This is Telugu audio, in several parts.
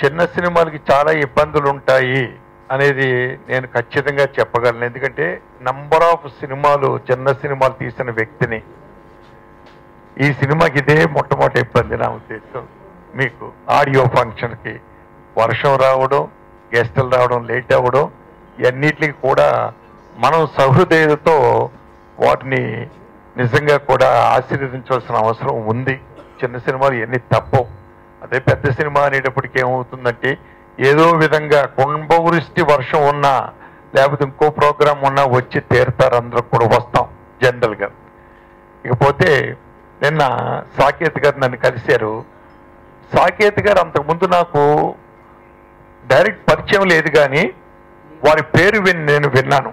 చిన్న సినిమాలకి చాలా ఇబ్బందులు ఉంటాయి అనేది నేను ఖచ్చితంగా చెప్పగలను. ఎందుకంటే నంబర్ ఆఫ్ సినిమాలు, చిన్న సినిమాలు తీసిన వ్యక్తిని. ఈ సినిమాకి ఇదే మొట్టమొదటి ఇబ్బంది నా ఉద్దేశం. మీకు ఆడియో ఫంక్షన్కి వర్షం రావడం, గెస్టులు రావడం లేట్ అవ్వడం, ఇవన్నిటికి కూడా మనం సహృదయతతో వాటిని నిజంగా కూడా ఆశీర్వదించవలసిన అవసరం ఉంది. చిన్న సినిమాలు ఎన్ని తప్పవు. అదే పెద్ద సినిమా అనేటప్పటికి ఏమవుతుందంటే ఏదో విధంగా కుంభవృష్టి వర్షం ఉన్నా లేకపోతే ఇంకో ప్రోగ్రాం ఉన్నా వచ్చి తీరుతారు, అందరూ కూడా వస్తాం జనరల్గా. ఇకపోతే నిన్న సాకేత్ గారు నన్ను కలిశారు. సాకేత్ గారు అంతకుముందు నాకు డైరెక్ట్ పరిచయం లేదు, కానీ వారి పేరు నేను విన్నాను.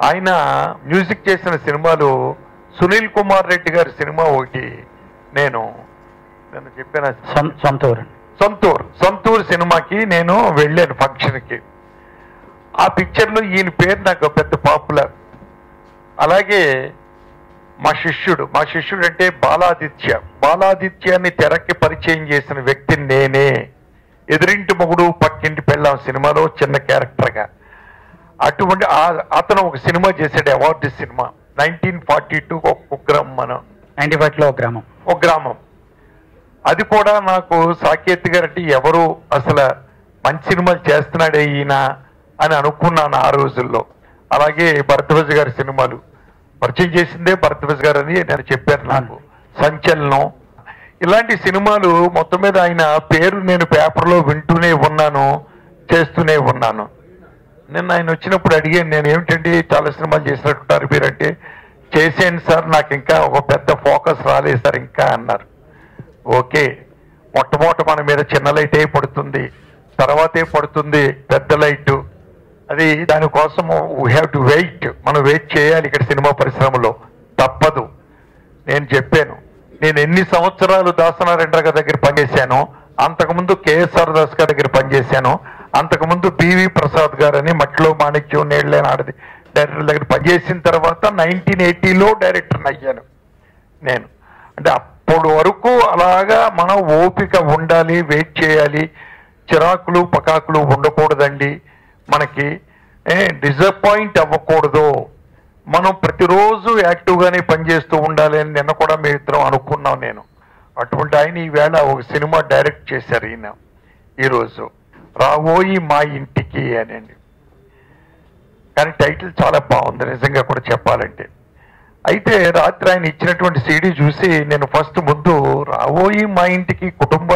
ఆయన మ్యూజిక్ చేసిన సినిమాలు సునీల్ కుమార్ రెడ్డి గారి సినిమా ఒకటి నేను చెప్పాను, సంతూర్ సినిమాకి నేను వెళ్ళాను ఫంక్షన్కి. ఆ పిక్చర్లో ఈయన పేరు నాకు పెద్ద పాపులర్. అలాగే మా శిష్యుడు అంటే బాలాదిత్యాన్ని తెరకి పరిచయం చేసిన వ్యక్తిని నేనే. ఎదురింటి మొగుడు పక్కింటి పెళ్ళాం సినిమాలో చిన్న క్యారెక్టర్గా. అటువంటి అతను ఒక సినిమా చేశాడు, అవార్డు సినిమా 1942 ఒక గ్రామం. అది కూడా నాకు సాకేత్ గారు అంటే ఎవరు అసలు మంచి సినిమాలు చేస్తున్నాడే ఈయన అని అనుకున్నాను ఆ రోజుల్లో. అలాగే భరద్వాజ్ గారి సినిమాలు పరిచయం చేసిందే భరద్వాజ్ గారు అని నేను చెప్పాను నాకు. సంచలనం ఇలాంటి సినిమాలు మొత్తం మీద ఆయన పేరు నేను పేపర్లో వింటూనే ఉన్నాను, చేస్తూనే ఉన్నాను. నిన్న ఆయన వచ్చినప్పుడు అడిగాను, నేను ఏమిటండి చాలా సినిమాలు చేసినట్టున్నారు మీరంటే, చేసేయండి సార్, నాకు ఇంకా ఒక పెద్ద ఫోకస్ రాలేదు సార్ ఇంకా అన్నారు. ఓకే, మొట్టమొదటి మన మీద చిన్న లైటే పడుతుంది, తర్వాతే పడుతుంది పెద్ద లైటు. అది దానికోసం వీ హ్యావ్ టు వెయిట్, మనం వెయిట్ చేయాలి ఇక్కడ సినిమా పరిశ్రమలో, తప్పదు. నేను చెప్పాను, నేను ఎన్ని సంవత్సరాలు దాసనారాయణ గారి దగ్గర పనిచేశాను, అంతకుముందు కేఎస్ఆర్ దాస్ గారి దగ్గర పనిచేశాను, అంతకుముందు పివి ప్రసాద్ గారు అని మట్టిలో మాణిక్యం నేళ్లేని ఆడది డైరెక్టర్ దగ్గర పనిచేసిన తర్వాత 1980లో డైరెక్టర్ని అయ్యాను నేను. అంటే అప్పటి వరకు అలాగా మనం ఓపిక ఉండాలి, వెయిట్ చేయాలి, చిరాకులు పకాకులు ఉండకూడదండి, మనకి డిసప్పాయింట్ అవ్వకూడదు, మనం ప్రతిరోజు యాక్టివ్గానే పనిచేస్తూ ఉండాలి అని నిన్న కూడా మీ ఇద్దరం అనుకున్నాం. నేను అటువంటి ఆయన ఈవేళ ఒక సినిమా డైరెక్ట్ చేశారు ఈయన ఈరోజు, రావోయి మా ఇంటికి అనండి. కానీ టైటిల్ చాలా బాగుంది నిజంగా కూడా చెప్పాలంటే. అయితే రాత్రి ఆయన ఇచ్చినటువంటి సీడీ చూసి నేను ఫస్ట్ ముందు రావోయి మా ఇంటికి కుటుంబ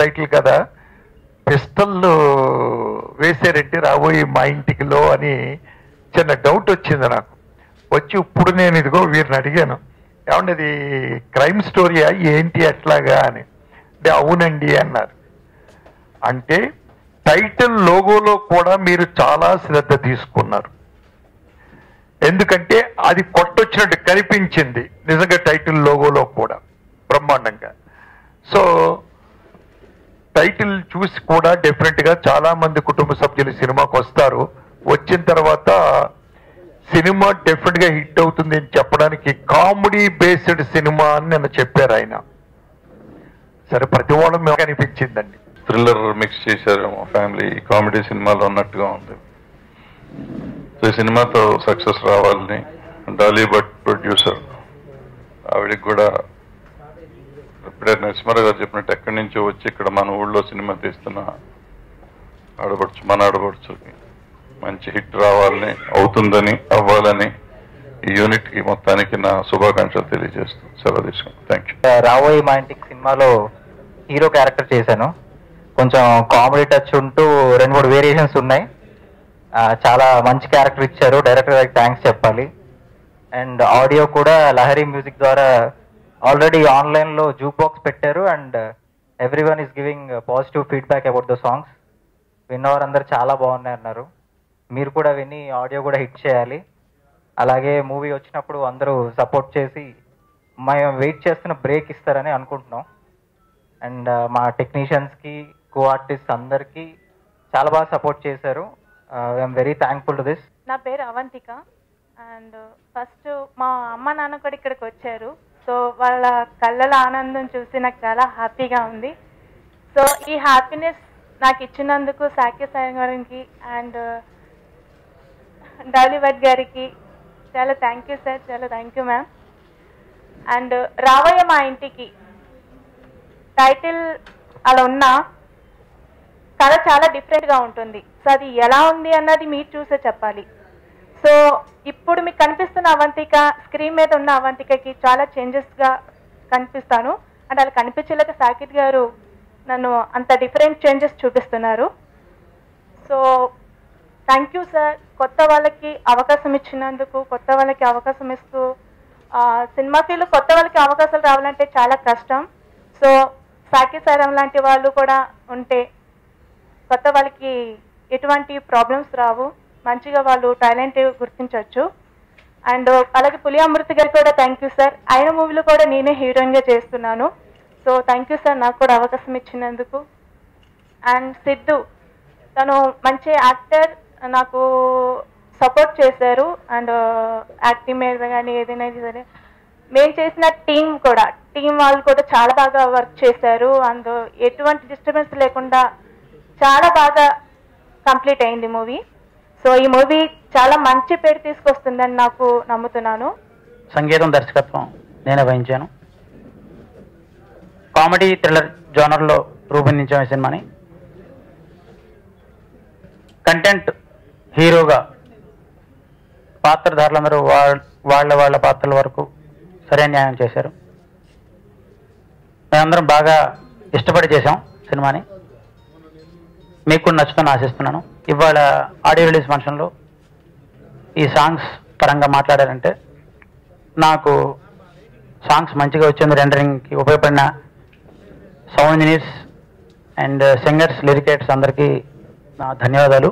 టైటిల్ కదా, పిస్టల్ వేసారంటే రాబోయి మా ఇంటికిలో అని చిన్న డౌట్ వచ్చింది నాకు. వచ్చి ఇప్పుడు నేను ఇదిగో వీరిని అడిగాను, ఏమంటే అది క్రైమ్ స్టోరీయా ఏంటి ఎట్లాగా అని. అంటే అవునండి అన్నారు. అంటే టైటిల్ లోగోలో కూడా మీరు చాలా శ్రద్ధ తీసుకున్నారు, ఎందుకంటే అది కొట్టొచ్చినట్టు కనిపించింది నిజంగా టైటిల్ లోగోలో కూడా బ్రహ్మాండంగా. సో టైటిల్ చూసి కూడా డెఫినెట్గా చాలా మంది కుటుంబ సభ్యులు సినిమాకి వస్తారు. వచ్చిన తర్వాత సినిమా డెఫినెట్గా హిట్ అవుతుంది అని చెప్పడానికి కామెడీ బేస్డ్ సినిమా అని నేను చెప్పారు ఆయన. సరే ప్రతి వాళ్ళ మీద అనిపించిందండి. థ్రిల్లర్ మిక్స్ చేశారేమో, ఫ్యామిలీ కామెడీ సినిమాలో ఉన్నట్టుగా ఉంది. సో ఈ సినిమాతో సక్సెస్ రావాలని డాలీ భట్ ప్రొడ్యూసర్, ఆవిడికి కూడా ఇప్పుడే నరసింహారావు గారు చెప్పినట్టు ఎక్కడి నుంచో వచ్చి ఇక్కడ మన ఊళ్ళో సినిమా తీస్తున్న మన ఆడపడుచుకి మంచి హిట్ రావాలని, అవుతుందని, అవ్వాలని ఈ యూనిట్ కి మొత్తానికి నా శుభాకాంక్షలు తెలియజేస్తూ సెలవు తీసుకున్నాను. Thank you. రాబోయే మా ఇంటికి సినిమాలో హీరో క్యారెక్టర్ చేశాను. కొంచెం కామెడీ టచ్ ఉంటూ 2-3 వేరియేషన్స్ ఉన్నాయి. చాలా మంచి క్యారెక్టర్ ఇచ్చారు, డైరెక్టర్ గారికి థ్యాంక్స్ చెప్పాలి. అండ్ ఆడియో కూడా లహరి మ్యూజిక్ ద్వారా ఆల్రెడీ ఆన్లైన్లో జూక్ బాక్స్ పెట్టారు and everyone is giving positive feedback about the songs. విన్నవారు అందరు చాలా బాగున్నాయి అన్నారు. మీరు కూడా విని ఆడియో కూడా హిట్ చేయాలి. అలాగే మూవీ వచ్చినప్పుడు అందరూ సపోర్ట్ చేసి మేము వెయిట్ చేస్తున్న బ్రేక్ ఇస్తారని అనుకుంటున్నాం. అండ్ మా టెక్నీషియన్స్కి, కో ఆర్టిస్ట్ అందరికీ చాలా బాగా సపోర్ట్ చేశారు. I'm very thankful to this. నా పేరు అవంతిక అండ్ ఫస్ట్ మా అమ్మ నాన్న కూడా ఇక్కడికి వచ్చారు. సో వాళ్ళ కళ్ళల ఆనందం చూసి నాకు చాలా హ్యాపీగా ఉంది. సో ఈ హ్యాపీనెస్ నాకు ఇచ్చినందుకు సాక్య సాయి గారికి అండ్ డాలీ భట్ గారికి చాలా థ్యాంక్ యూ సార్, చాలా థ్యాంక్ యూ మ్యామ్. అండ్ రావయ్య మా ఇంటికి టైటిల్ అలా ఉన్నా కథ చాలా డిఫరెంట్గా ఉంటుంది. సో అది ఎలా ఉంది అన్నది మీరు చూసే చెప్పాలి. సో ఇప్పుడు మీకు కనిపిస్తున్న అవంతిక స్క్రీన్ మీద ఉన్న అవంతికకి చాలా చేంజెస్గా కనిపిస్తాను. అంటే అలా కనిపించలేక సాకిత్ గారు నన్ను అంత డిఫరెంట్ చేంజెస్ చూపిస్తున్నారు. So thank you sir. కొత్త వాళ్ళకి అవకాశం ఇచ్చినందుకు, కొత్త వాళ్ళకి అవకాశం ఇస్తూ సినిమా ఫీల్డ్ కొత్త వాళ్ళకి అవకాశాలు రావాలంటే చాలా కష్టం. సో సాకిత్ సార్ లాంటి వాళ్ళు కూడా ఉంటే కొత్త వాళ్ళకి ఎటువంటి ప్రాబ్లమ్స్ రావు, మంచిగా వాళ్ళు టాలెంట్ గుర్తించవచ్చు. అండ్ అలాగే పులి అమృత్ గారికి కూడా థ్యాంక్ యూ సార్. ఆయన మూవీలో కూడా నేనే హీరోయిన్గా చేస్తున్నాను. సో థ్యాంక్ యూ సార్ నాకు కూడా అవకాశం ఇచ్చినందుకు. అండ్ సిద్ధు తను మంచి యాక్టర్, నాకు సపోర్ట్ చేశారు. అండ్ యాక్టింగ్ మీద కానీ ఏదైనా సరే మేము చేసిన టీం వాళ్ళు కూడా చాలా బాగా వర్క్ చేశారు. అండ్ ఎటువంటి డిస్టర్బెన్స్ లేకుండా చాలా బాగా కంప్లీట్ అయింది మూవీ. సో ఈ మూవీ చాలా మంచి పేరు తీసుకొస్తుందని నాకు నమ్ముతున్నాను. సంగీతం దర్శకత్వం నేనే వహించాను. కామెడీ థ్రిల్లర్ జోనర్లో రూపొందించాము ఈ సినిమాని. కంటెంట్ హీరోగా పాత్రధారులందరూ వాళ్ళ పాత్రల వరకు సరైన న్యాయం చేశారు. మేమందరం బాగా ఇష్టపడి చేసాం సినిమాని. మీకు కూడా నచ్చుతుందని ఆశిస్తున్నాను. ఇవాళ ఆడియో రిలీజ్ ఫంక్షన్లో ఈ సాంగ్స్ పరంగా మాట్లాడారంటే నాకు సాంగ్స్ మంచిగా వచ్చింది, రెండరింగ్కి ఉపయోగపడిన సౌండ్ ఇంజనీర్స్ అండ్ సింగర్స్, లిరికేటర్స్ అందరికీ నా ధన్యవాదాలు.